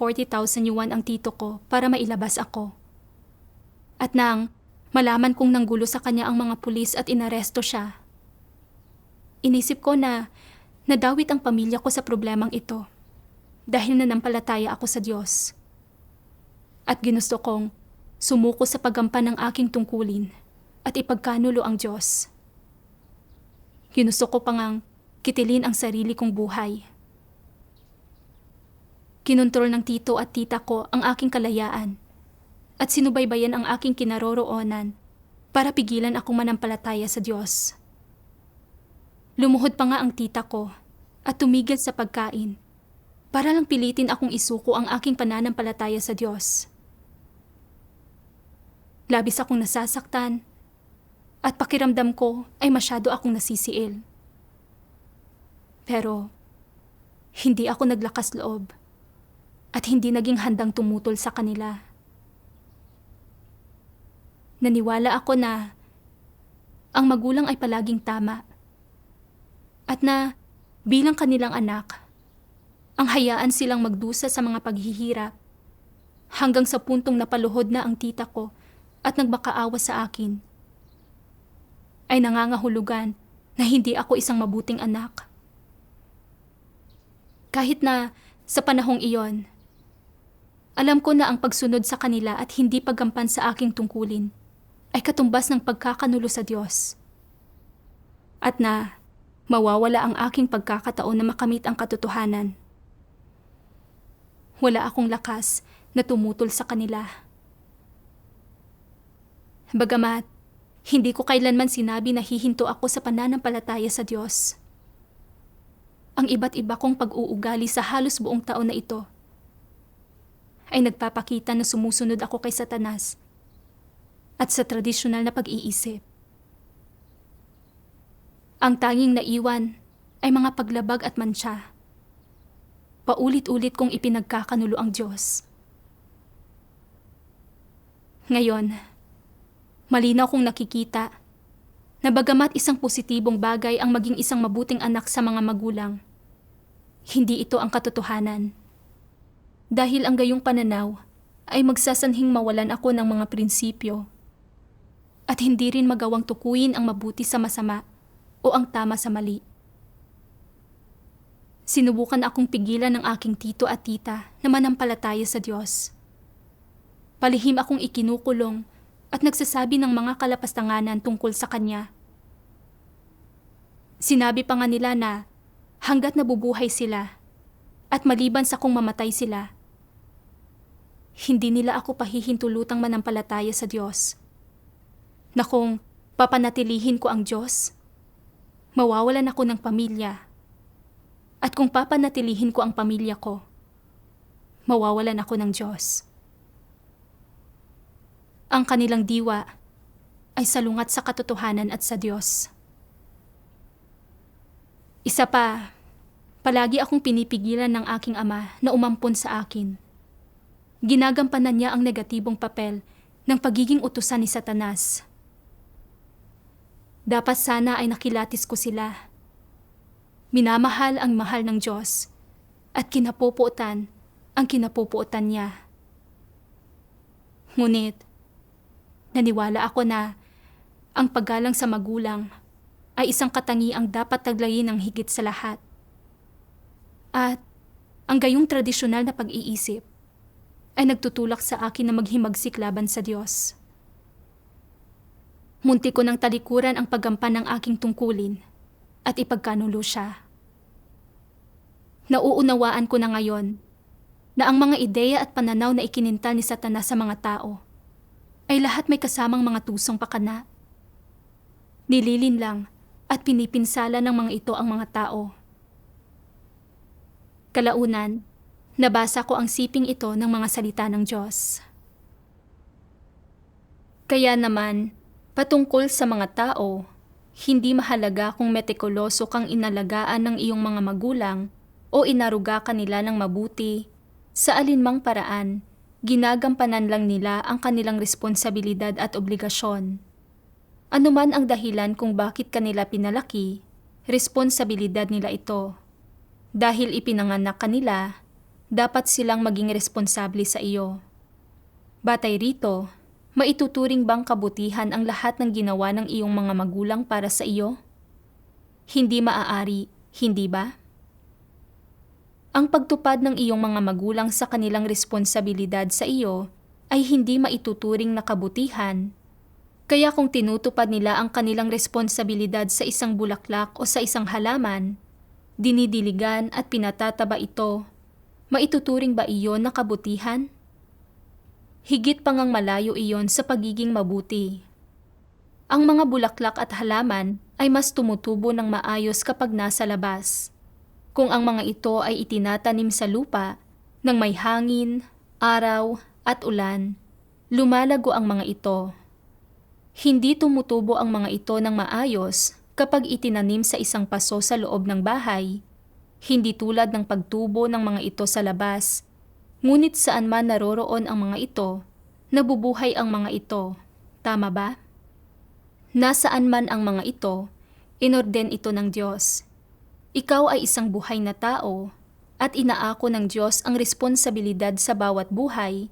yuan ang tito ko para mailabas ako. At nang malaman kong nanggulo sa kanya ang mga pulis at inaresto siya, inisip ko na nadawit ang pamilya ko sa problemang ito dahil nanampalataya ako sa Diyos. At ginusto kong sumuko sa paggampan ng aking tungkulin at ipagkanulo ang Diyos. Ginusto ko pa ngang kitilin ang sarili kong buhay. Kinontrol ng tito at tita ko ang aking kalayaan at sinubaybayan ang aking kinaroroonan para pigilan akong manampalataya sa Diyos. Lumuhod pa nga ang tita ko at tumigil sa pagkain para lang pilitin akong isuko ang aking pananampalataya sa Diyos. Labis akong nasasaktan at pakiramdam ko ay masyado akong nasisiil. Pero hindi ako naglakas loob at hindi naging handang tumutol sa kanila. Naniwala ako na ang magulang ay palaging tama at na bilang kanilang anak, ang hayaan silang magdusa sa mga paghihirap hanggang sa puntong napaluhod na ang tita ko at nagmakaawa sa akin, ay nangangahulugan na hindi ako isang mabuting anak. Kahit na sa panahong iyon, alam ko na ang pagsunod sa kanila at hindi paggampan sa aking tungkulin ay katumbas ng pagkakanulo sa Diyos. At na mawawala ang aking pagkakataon na makamit ang katotohanan. Wala akong lakas na tumutol sa kanila. Bagamat, hindi ko kailanman sinabi na hihinto ako sa pananampalataya sa Diyos. Ang iba't iba kong pag-uugali sa halos buong taon na ito ay nagpapakita na sumusunod ako kay Satanas at sa tradisyonal na pag-iisip. Ang tanging naiwan ay mga paglabag at mantsa. Paulit-ulit kong ipinagkakanulo ang Diyos. Ngayon, malinaw kong nakikita na bagamat isang positibong bagay ang maging isang mabuting anak sa mga magulang, hindi ito ang katotohanan. Dahil ang gayong pananaw ay magsasanhing mawalan ako ng mga prinsipyo at hindi rin magawang tukuyin ang mabuti sa masama o ang tama sa mali. Sinubukan akong pigilan ng aking tito at tita na manampalataya sa Diyos. Palihim akong ikinukulong at nagsasabi ng mga kalapastanganan tungkol sa Kanya. Sinabi pa nga nila na hanggat nabubuhay sila at maliban sa kung mamatay sila, hindi nila ako pahihintulutang manampalataya sa Diyos. Na kung papanatilihin ko ang Diyos, mawawalan ako ng pamilya. At kung papanatilihin ko ang pamilya ko, mawawalan ako ng Diyos. Ang kanilang diwa ay salungat sa katotohanan at sa Diyos. Isa pa, palagi akong pinipigilan ng aking ama na umampon sa akin. Ginagampanan niya ang negatibong papel ng pagiging utusan ni Satanas. Dapat sana ay nakilatis ko sila. Minamahal ang mahal ng Diyos at kinapupuotan ang kinapupuotan niya. Ngunit, naniwala ako na ang paggalang sa magulang ay isang katangiang dapat taglayin ng higit sa lahat. At ang gayong tradisyonal na pag-iisip ay nagtutulak sa akin na maghimagsik laban sa Diyos. Munti ko ng talikuran ang paggampan ng aking tungkulin at ipagkanulo siya. Nauunawaan ko na ngayon na ang mga ideya at pananaw na ikinintal ni Satanas sa mga tao ay lahat may kasamang mga tusong pakana. Nililin lang at pinipinsala ng mga ito ang mga tao. Kalaunan, nabasa ko ang siping ito ng mga salita ng Diyos. Kaya naman, patungkol sa mga tao, hindi mahalaga kung metikuloso kang inalagaan ng iyong mga magulang o inaruga ka nila ng mabuti. Sa alinmang paraan, ginagampanan lang nila ang kanilang responsibilidad at obligasyon. Anuman ang dahilan kung bakit kanila pinalaki, responsibilidad nila ito. Dahil ipinanganak kanila, dapat silang maging responsable sa iyo. Batay rito, maituturing bang kabutihan ang lahat ng ginawa ng iyong mga magulang para sa iyo? Hindi maaari, hindi ba? Ang pagtupad ng iyong mga magulang sa kanilang responsibilidad sa iyo ay hindi maituturing na kabutihan. Kaya kung tinutupad nila ang kanilang responsibilidad sa isang bulaklak o sa isang halaman, dinidiligan at pinatataba ito, maituturing ba iyon na kabutihan? Higit pang ang malayo iyon sa pagiging mabuti. Ang mga bulaklak at halaman ay mas tumutubo ng maayos kapag nasa labas. Kung ang mga ito ay itinatanim sa lupa, nang may hangin, araw at ulan, lumalago ang mga ito. Hindi tumutubo ang mga ito ng maayos kapag itinanim sa isang paso sa loob ng bahay, hindi tulad ng pagtubo ng mga ito sa labas. Ngunit saan man naroroon ang mga ito, nabubuhay ang mga ito. Tama ba? Nasaan man ang mga ito, inorden ito ng Diyos. Ikaw ay isang buhay na tao at inaako ng Diyos ang responsibilidad sa bawat buhay.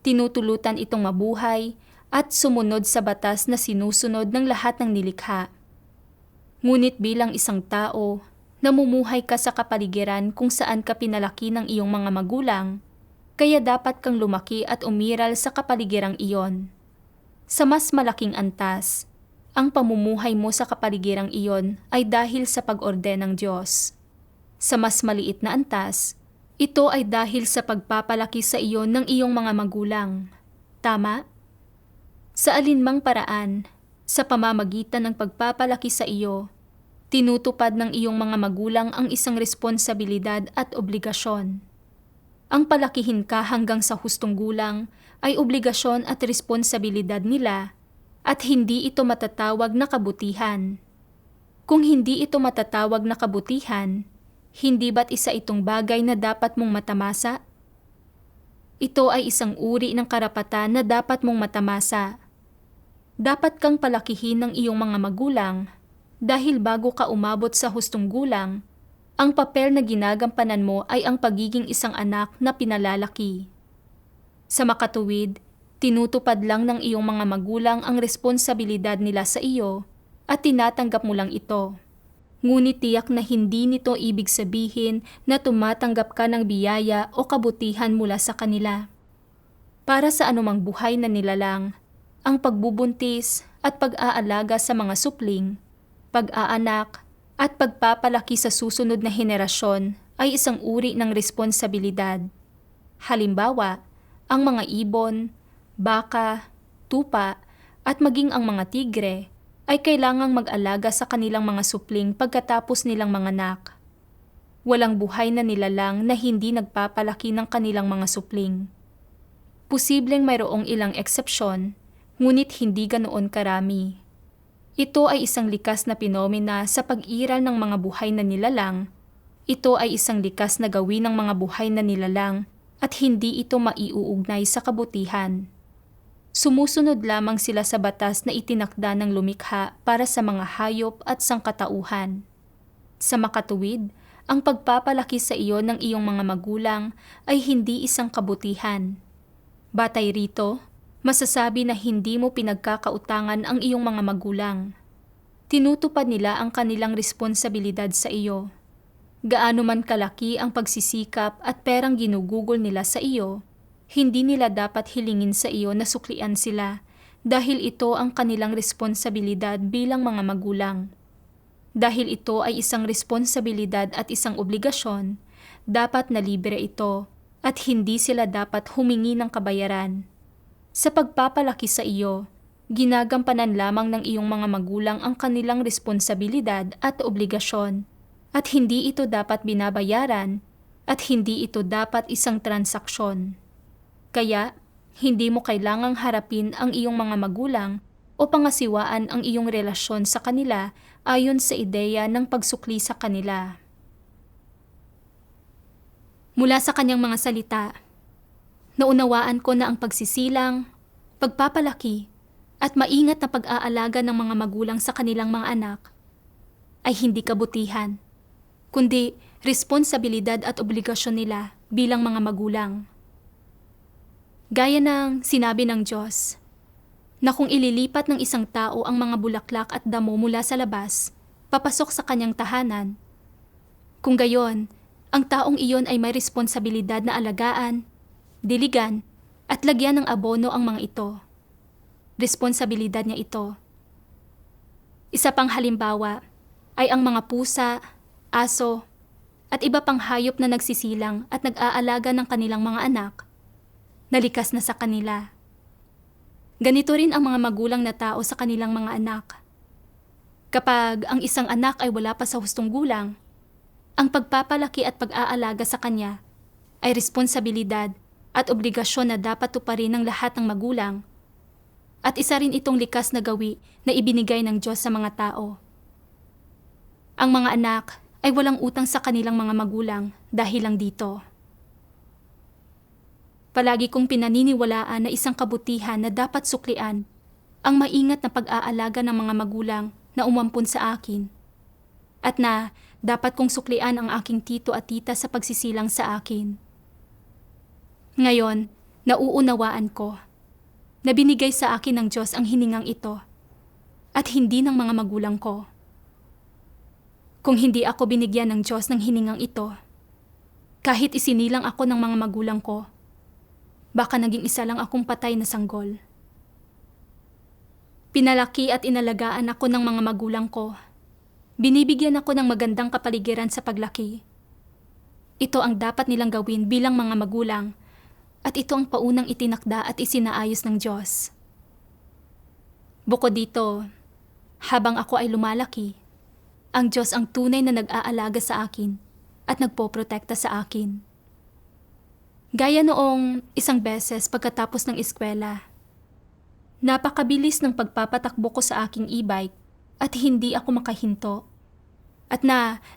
Tinutulutan itong mabuhay at sumunod sa batas na sinusunod ng lahat ng nilikha. Ngunit bilang isang tao, namumuhay ka sa kapaligiran kung saan ka pinalaki ng iyong mga magulang, kaya dapat kang lumaki at umiral sa kapaligirang iyon. Sa mas malaking antas, ang pamumuhay mo sa kapaligirang iyon ay dahil sa pag-orden ng Diyos. Sa mas maliit na antas, ito ay dahil sa pagpapalaki sa iyo ng iyong mga magulang. Tama? Sa alinmang paraan, sa pamamagitan ng pagpapalaki sa iyo, tinutupad ng iyong mga magulang ang isang responsibilidad at obligasyon. Ang palakihin ka hanggang sa hustong gulang ay obligasyon at responsibilidad nila at hindi ito matatawag na kabutihan. Kung hindi ito matatawag na kabutihan, hindi ba't isa itong bagay na dapat mong matamasa? Ito ay isang uri ng karapatan na dapat mong matamasa. Dapat kang palakihin ng iyong mga magulang dahil bago ka umabot sa hustong gulang, ang papel na ginagampanan mo ay ang pagiging isang anak na pinalalaki. Sa makatuwid, tinutupad lang ng iyong mga magulang ang responsibilidad nila sa iyo at tinatanggap mo lang ito. Ngunit tiyak na hindi nito ibig sabihin na tumatanggap ka ng biyaya o kabutihan mula sa kanila. Para sa anumang buhay na nilalang, ang pagbubuntis at pag-aalaga sa mga supling, pag-aanak at pagpapalaki sa susunod na henerasyon ay isang uri ng responsibilidad. Halimbawa, ang mga ibon, baka, tupa at maging ang mga tigre ay kailangang mag-alaga sa kanilang mga supling pagkatapos nilang manganak. Walang buhay na nilalang na hindi nagpapalaki ng kanilang mga supling. Posibleng mayroong ilang eksepsyon, ngunit hindi ganoon karami. Ito ay isang likas na pinomena sa pag-iral ng mga buhay na nilalang. Ito ay isang likas na gawin ng mga buhay na nilalang at hindi ito maiuugnay sa kabutihan. Sumusunod lamang sila sa batas na itinakda ng lumikha para sa mga hayop at sangkatauhan. Sa makatuwid, ang pagpapalaki sa iyo ng iyong mga magulang ay hindi isang kabutihan. Batay rito, masasabi na hindi mo pinagkakautangan ang iyong mga magulang. Tinutupad nila ang kanilang responsibilidad sa iyo. Gaano man kalaki ang pagsisikap at perang ginugugol nila sa iyo, hindi nila dapat hilingin sa iyo na suklian sila dahil ito ang kanilang responsibilidad bilang mga magulang. Dahil ito ay isang responsibilidad at isang obligasyon, dapat na libre ito at hindi sila dapat humingi ng kabayaran. Sa pagpapalaki sa iyo, ginagampanan lamang ng iyong mga magulang ang kanilang responsibilidad at obligasyon, at hindi ito dapat binabayaran at hindi ito dapat isang transaksyon. Kaya, hindi mo kailangang harapin ang iyong mga magulang o pangasiwaan ang iyong relasyon sa kanila ayon sa ideya ng pagsukli sa kanila. Mula sa kanyang mga salita, naunawaan ko na ang pagsisilang, pagpapalaki, at maingat na pag-aalaga ng mga magulang sa kanilang mga anak ay hindi kabutihan, kundi responsibilidad at obligasyon nila bilang mga magulang. Gaya ng sinabi ng Diyos, na kung ililipat ng isang tao ang mga bulaklak at damo mula sa labas, papasok sa kanyang tahanan. Kung gayon, ang taong iyon ay may responsibilidad na alagaan, diligan, at lagyan ng abono ang mga ito. Responsibilidad niya ito. Isa pang halimbawa ay ang mga pusa, aso, at iba pang hayop na nagsisilang at nag-aalaga ng kanilang mga anak, nalikas na sa kanila. Ganito rin ang mga magulang na tao sa kanilang mga anak. Kapag ang isang anak ay wala pa sa hustong gulang, ang pagpapalaki at pag-aalaga sa kanya ay responsibilidad at obligasyon na dapat tuparin ng lahat ng magulang. At isa rin itong likas na gawi na ibinigay ng Diyos sa mga tao. Ang mga anak ay walang utang sa kanilang mga magulang dahil lang dito. Palagi kong pinaniniwalaan na isang kabutihan na dapat suklian ang maingat na pag-aalaga ng mga magulang na umampun sa akin, at na dapat kong suklian ang aking tito at tita sa pagsisilang sa akin. Ngayon, nauunawaan ko na binigay sa akin ng Diyos ang hiningang ito at hindi ng mga magulang ko. Kung hindi ako binigyan ng Diyos ng hiningang ito, kahit isinilang ako ng mga magulang ko, baka naging isa lang akong patay na sanggol. Pinalaki at inalagaan ako ng mga magulang ko. Binibigyan ako ng magandang kapaligiran sa paglaki. Ito ang dapat nilang gawin bilang mga magulang, at ito ang paunang itinakda at isinaayos ng Diyos. Bukod dito, habang ako ay lumalaki, ang Diyos ang tunay na nag-aalaga sa akin at nagpoprotekta sa akin. Gaya noong isang beses pagkatapos ng eskwela, napakabilis ng pagpapatakbo ko sa aking e-bike at hindi ako makahinto. At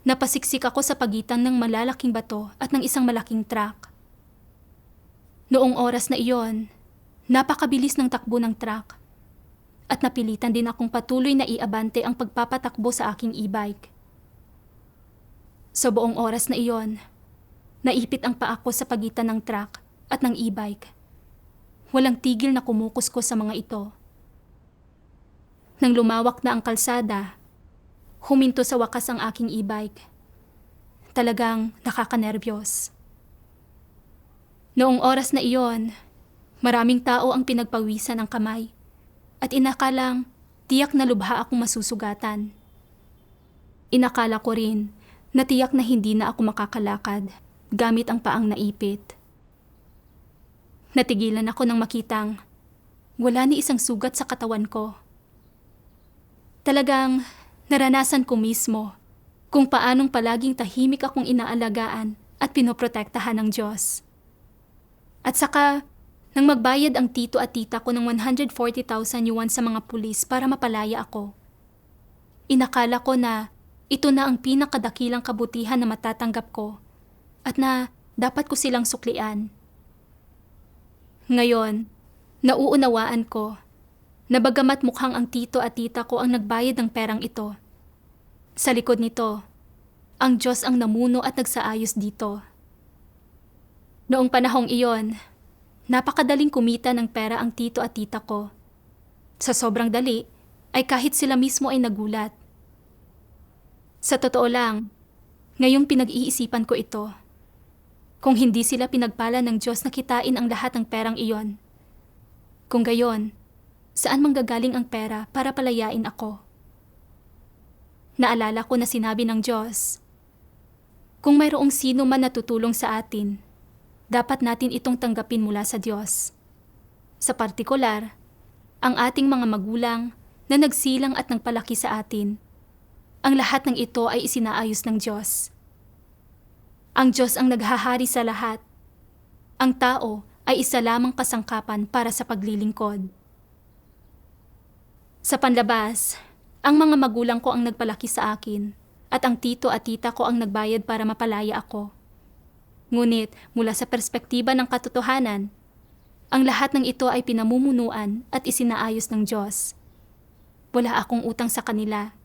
napasiksik ako sa pagitan ng malalaking bato at ng isang malaking truck. Noong oras na iyon, napakabilis ng takbo ng truck at napilitan din akong patuloy na iabante ang pagpapatakbo sa aking e-bike. Sa buong oras na iyon, naipit ang paa ko sa pagitan ng truck at ng e-bike. Walang tigil na kumukuskos sa mga ito. Nang lumawak na ang kalsada, huminto sa wakas ang aking e-bike. Talagang nakakanerbiyos. Noong oras na iyon, maraming tao ang pinagpawisan ng kamay at inakalang tiyak na lubha akong masusugatan. Inakala ko rin na tiyak na hindi na ako makakalakad gamit ang paang naipit. Natigilan ako nang makitang wala ni isang sugat sa katawan ko. Talagang naranasan ko mismo kung paanong palaging tahimik akong inaalagaan at pinoprotektahan ng Diyos. At saka, nang magbayad ang tito at tita ko ng 140,000 yuan sa mga pulis para mapalaya ako, inakala ko na ito na ang pinakadakilang kabutihan na matatanggap ko at na dapat ko silang suklian. Ngayon, Nauunawaan ko na bagamat mukhang ang tito at tita ko ang nagbayad ng perang ito, sa likod nito, ang Diyos ang namuno at nagsaayos dito. Noong panahong iyon, napakadaling kumita ng pera ang tito at tita ko. Sa sobrang dali, ay kahit sila mismo ay nagulat. Sa totoo lang, ngayong pinag-iisipan ko ito, kung hindi sila pinagpala ng Diyos na kitain ang lahat ng perang iyon, kung gayon, saan manggagaling ang pera para palayain ako? Naalala ko na sinabi ng Diyos, kung mayroong sino man natutulong sa atin, dapat natin itong tanggapin mula sa Diyos. Sa partikular, ang ating mga magulang na nagsilang at nagpalaki sa atin. Ang lahat ng ito ay isinaayos ng Diyos. Ang Diyos ang naghahari sa lahat. Ang tao ay isa lamang kasangkapan para sa paglilingkod. Sa panlabas, ang mga magulang ko ang nagpalaki sa akin at ang tito at tita ko ang nagbayad para mapalaya ako. Ngunit mula sa perspektiba ng katotohanan, ang lahat ng ito ay pinamumunuan at isinaayos ng Diyos. Wala akong utang sa kanila.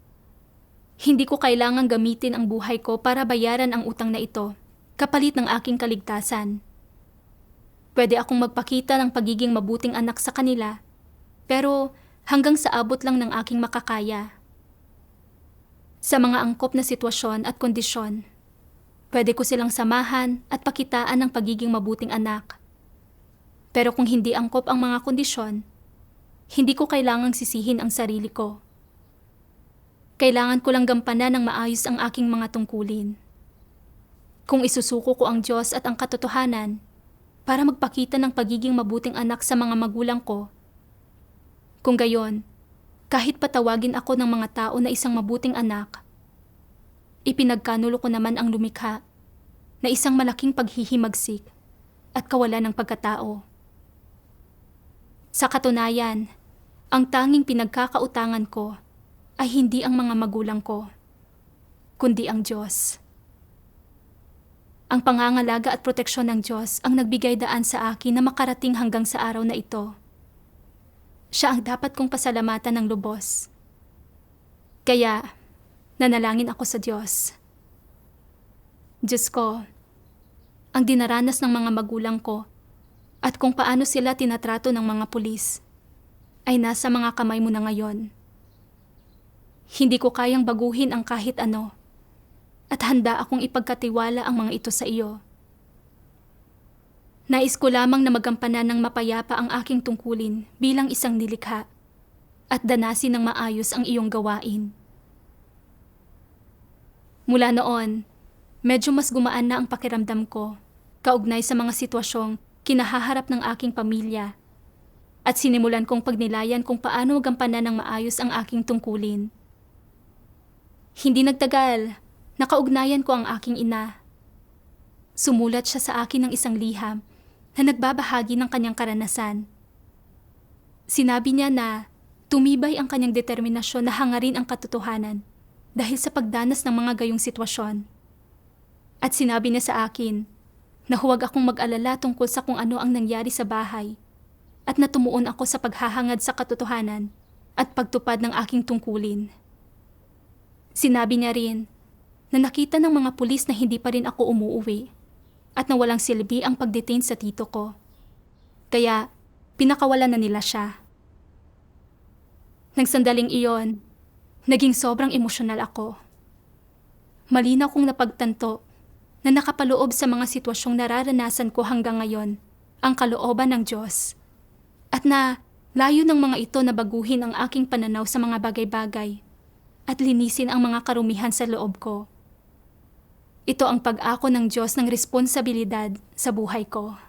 Hindi ko kailangang gamitin ang buhay ko para bayaran ang utang na ito, kapalit ng aking kaligtasan. Pwede akong magpakita ng pagiging mabuting anak sa kanila, pero hanggang sa abot lang ng aking makakaya. Sa mga angkop na sitwasyon at kondisyon, pwede ko silang samahan at pakitaan ng pagiging mabuting anak. Pero kung hindi angkop ang mga kondisyon, hindi ko kailangang sisihin ang sarili ko. Kailangan ko lang gampanan ng maayos ang aking mga tungkulin. Kung isusuko ko ang Diyos at ang katotohanan para magpakita ng pagiging mabuting anak sa mga magulang ko, kung gayon, kahit patawagin ako ng mga tao na isang mabuting anak, ipinagkanulo ko naman ang lumikha na isang malaking paghihimagsik at kawalan ng pagkatao. Sa katunayan, ang tanging pinagkakautangan ko ay hindi ang mga magulang ko, kundi ang Diyos. Ang pangangalaga at proteksyon ng Diyos ang nagbigay daan sa akin na makarating hanggang sa araw na ito. Siya ang dapat kong pasalamatan ng lubos. Kaya, nanalangin ako sa Diyos. Diyos ko, ang dinaranas ng mga magulang ko at kung paano sila tinatrato ng mga pulis ay nasa mga kamay mo na ngayon. Hindi ko kayang baguhin ang kahit ano at handa akong ipagkatiwala ang mga ito sa iyo. Nais ko lamang na magampanan ng mapayapa ang aking tungkulin bilang isang nilikha at danasin ng maayos ang iyong gawain. Mula noon, medyo mas gumaan na ang pakiramdam ko kaugnay sa mga sitwasyong kinahaharap ng aking pamilya at sinimulan kong pagnilayan kung paano magampanan ng maayos ang aking tungkulin. Hindi nagtagal, nakaugnayan ko ang aking ina. Sumulat siya sa akin ng isang liham na nagbabahagi ng kanyang karanasan. Sinabi niya na tumibay ang kanyang determinasyon na hangarin ang katotohanan dahil sa pagdanas ng mga gayong sitwasyon. At sinabi niya sa akin na huwag akong mag-alala tungkol sa kung ano ang nangyari sa bahay at natumuon ako sa paghahangad sa katotohanan at pagtupad ng aking tungkulin. Sinabi niya rin na nakita ng mga pulis na hindi pa rin ako umuuwi at na walang silbi ang pagdetain sa tito ko. Kaya, pinakawalan na nila siya. Nang sandaling iyon, naging sobrang emosyonal ako. Malinaw kong napagtanto na nakapaloob sa mga sitwasyong nararanasan ko hanggang ngayon ang kalooban ng Diyos at na layo ng mga ito na baguhin ang aking pananaw sa mga bagay-bagay at linisin ang mga karumihan sa loob ko. Ito ang pag-ako ng Diyos ng responsibilidad sa buhay ko.